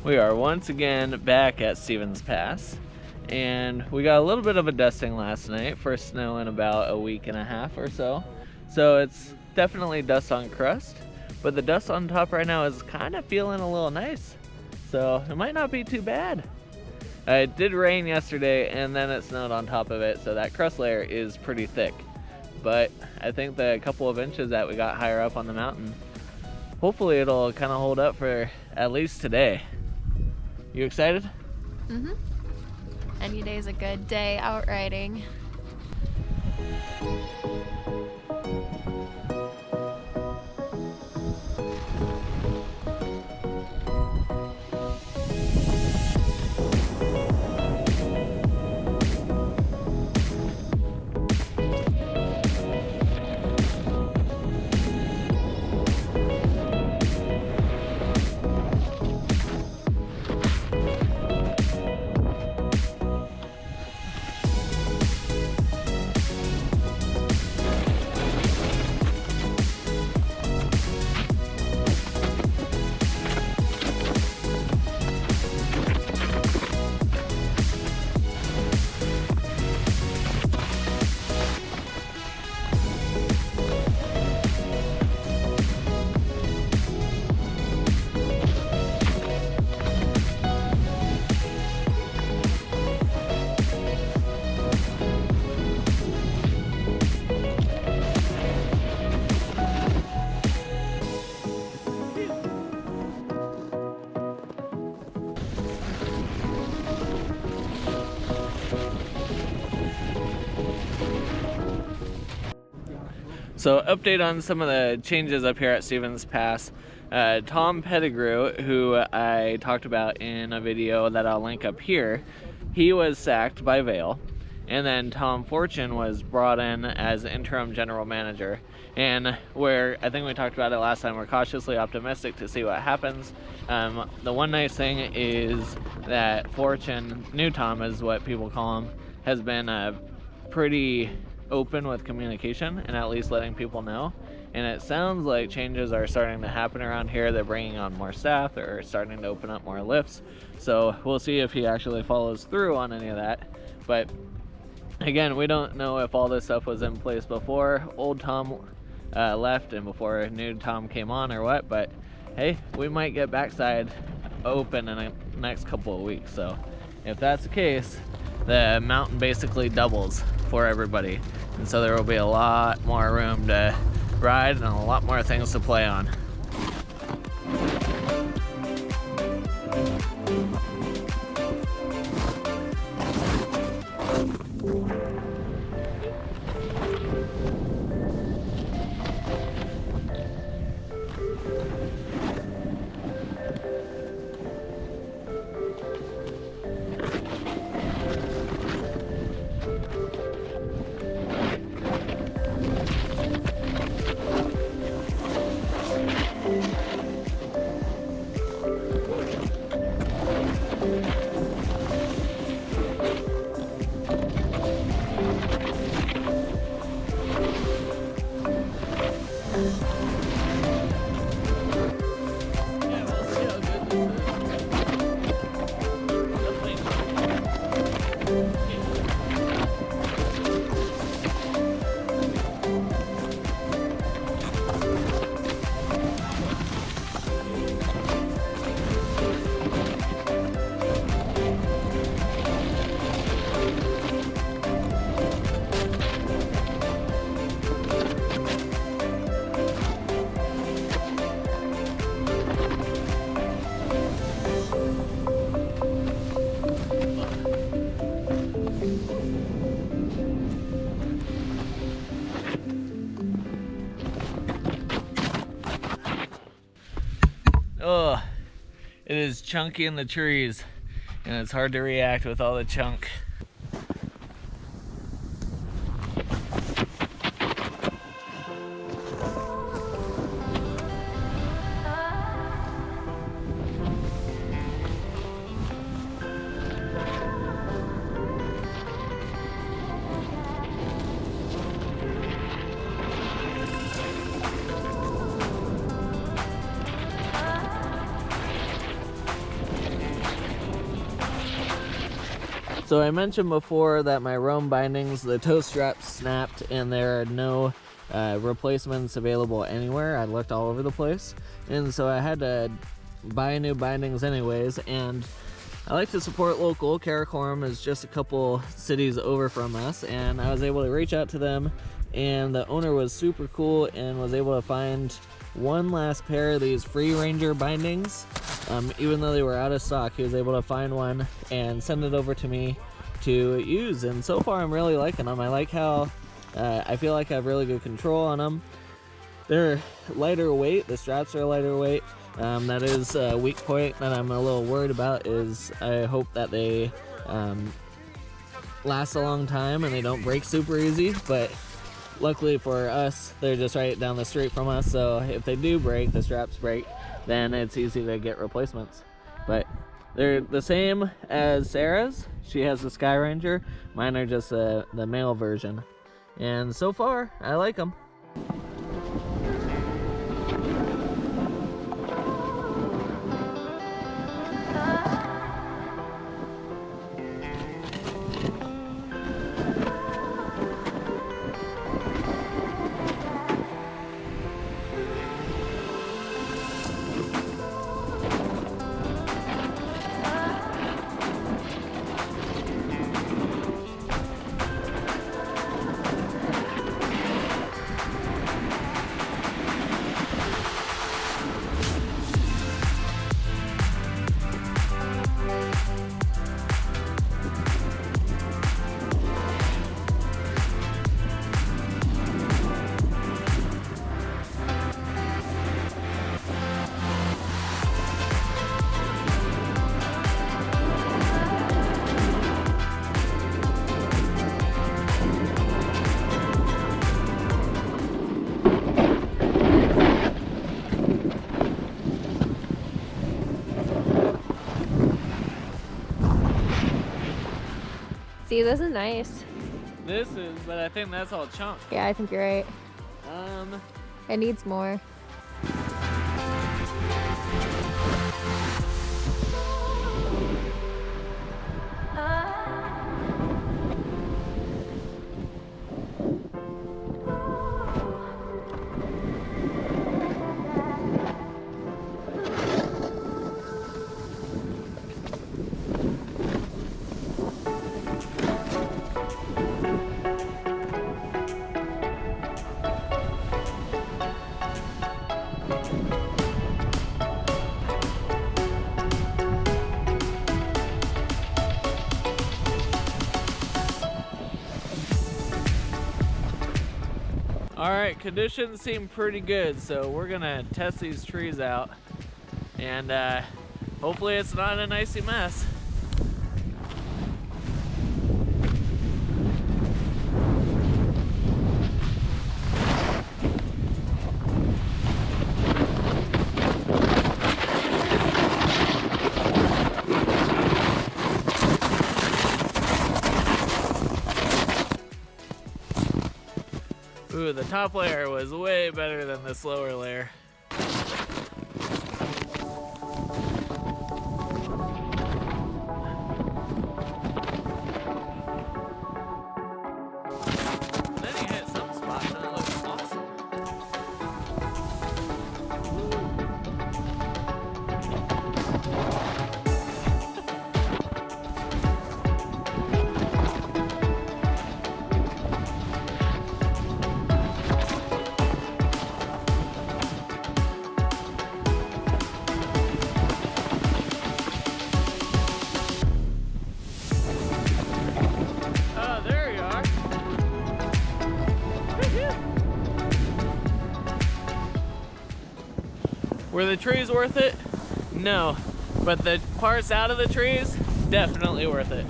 We are once again back at Stevens Pass, and we got a little bit of a dusting last night, first snow in about a week and a half or so. So it's definitely dust on crust, but the dust on top right now is kind of feeling a little nice. So it might not be too bad. It did rain yesterday and then it snowed on top of it, so that crust layer is pretty thick. But I think the couple of inches that we got higher up on the mountain, hopefully it'll kind of hold up for at least today. You excited? Mm-hmm. Any day's a good day out riding. So update on some of the changes up here at Stevens Pass. Tom Pettigrew, who I talked about in a video that I'll link up here, he was sacked by Vail. And then Tom Fortune was brought in as interim general manager. And I think we talked about it last time, we're cautiously optimistic to see what happens. The one nice thing is that Fortune, new Tom is what people call him, has been pretty open with communication and at least letting people know. And it sounds like changes are starting to happen around here. They're bringing on more staff, they're starting to open up more lifts. So we'll see if he actually follows through on any of that. But again, we don't know if all this stuff was in place before old Tom left and before new Tom came on or what, but hey, we might get backside open in the next couple of weeks. So if that's the case, the mountain basically doubles for everybody, and so there will be a lot more room to ride and a lot more things to play on. Oh, it is chunky in the trees, and it's hard to react with all the chunk. So I mentioned before that my Rome bindings, the toe straps snapped and there are no replacements available anywhere. I looked all over the place, and so I had to buy new bindings anyways, and I like to support local. Karakoram is just a couple cities over from us, and I was able to reach out to them, and the owner was super cool and was able to find one last pair of these Free Ranger bindings. Even though they were out of stock, he was able to find one and send it over to me to use, and so far I'm really liking them. I like how I feel like I have really good control on them. They're lighter weight, the straps are lighter weight. That is a weak point that I'm a little worried about, is I hope that they last a long time and they don't break super easy, but luckily for us, they're just right down the street from us, so if they do break, the straps break, then it's easy to get replacements. But they're the same as Sarah's. She has the Sky Ranger. Mine are just the male version. And so far, I like them. See, this is nice. This is, but I think that's all chunk. Yeah, I think you're right. It needs more. Alright, conditions seem pretty good, so we're gonna test these trees out, and hopefully it's not an icy mess. Ooh, the top layer was way better than this lower layer. Then you hit some spots and it looks awesome. Were the trees worth it? No, but the parts out of the trees, definitely worth it.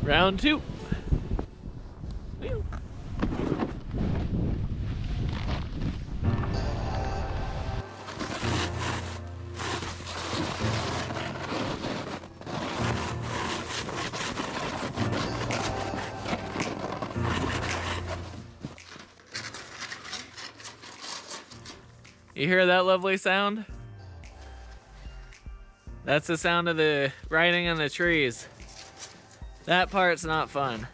Round two. Whew. You hear that lovely sound? That's the sound of the riding in the trees. That part's not fun.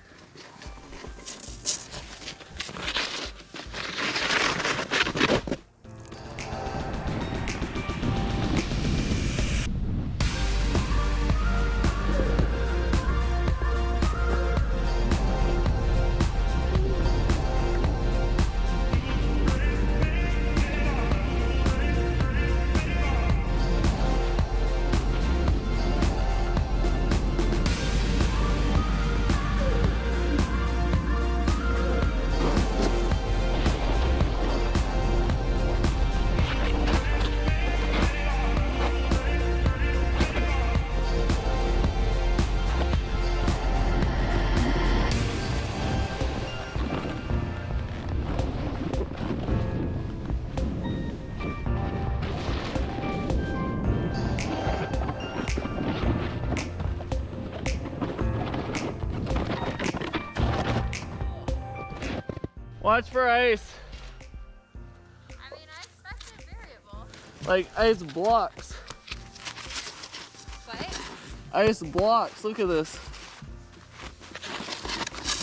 Watch for ice. I mean, I expected variable. Like ice blocks. What? Ice blocks. Look at this.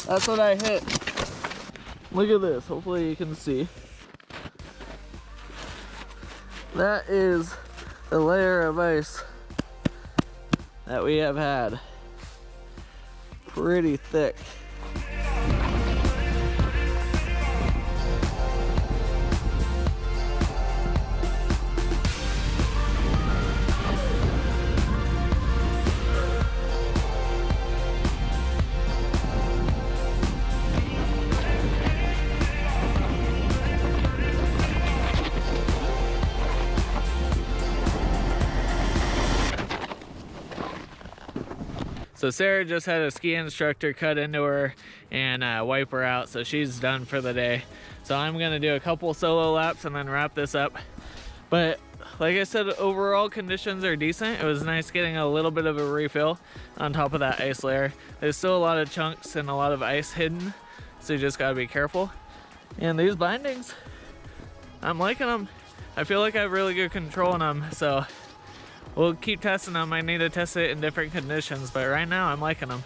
That's what I hit. Look at this. Hopefully you can see. That is a layer of ice that we have had. Pretty thick. So Sarah just had a ski instructor cut into her and wipe her out, so she's done for the day. So I'm gonna do a couple solo laps and then wrap this up. But like I said, overall conditions are decent. It was nice getting a little bit of a refill on top of that ice layer. There's still a lot of chunks and a lot of ice hidden, so you just gotta be careful. And these bindings, I'm liking them. I feel like I have really good control on them, so we'll keep testing them. I need to test it in different conditions, but right now I'm liking them.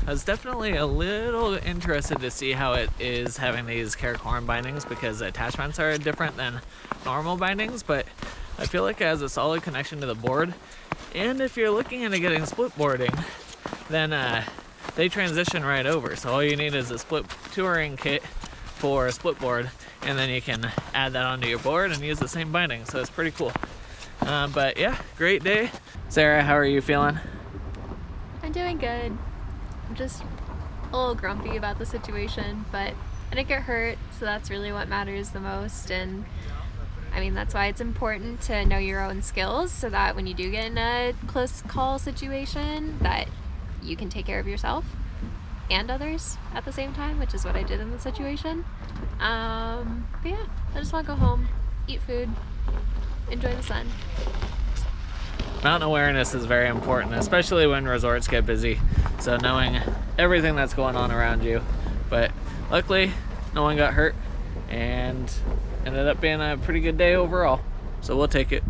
I was definitely a little interested to see how it is having these Karakoram bindings, because the attachments are different than normal bindings, but I feel like it has a solid connection to the board. And if you're looking into getting split boarding, then they transition right over. So all you need is a split touring kit for a split board, and then you can add that onto your board and use the same binding. So it's pretty cool. But yeah, great day. Sarah, how are you feeling? I'm doing good. I'm just a little grumpy about the situation, but I didn't get hurt, so that's really what matters the most. And I mean, that's why it's important to know your own skills so that when you do get in a close call situation, that you can take care of yourself and others at the same time, which is what I did in the situation. But yeah, I just want to go home, eat food, enjoy the sun. Mountain awareness is very important, especially when resorts get busy. So knowing everything that's going on around you. But luckily, no one got hurt and ended up being a pretty good day overall. So we'll take it.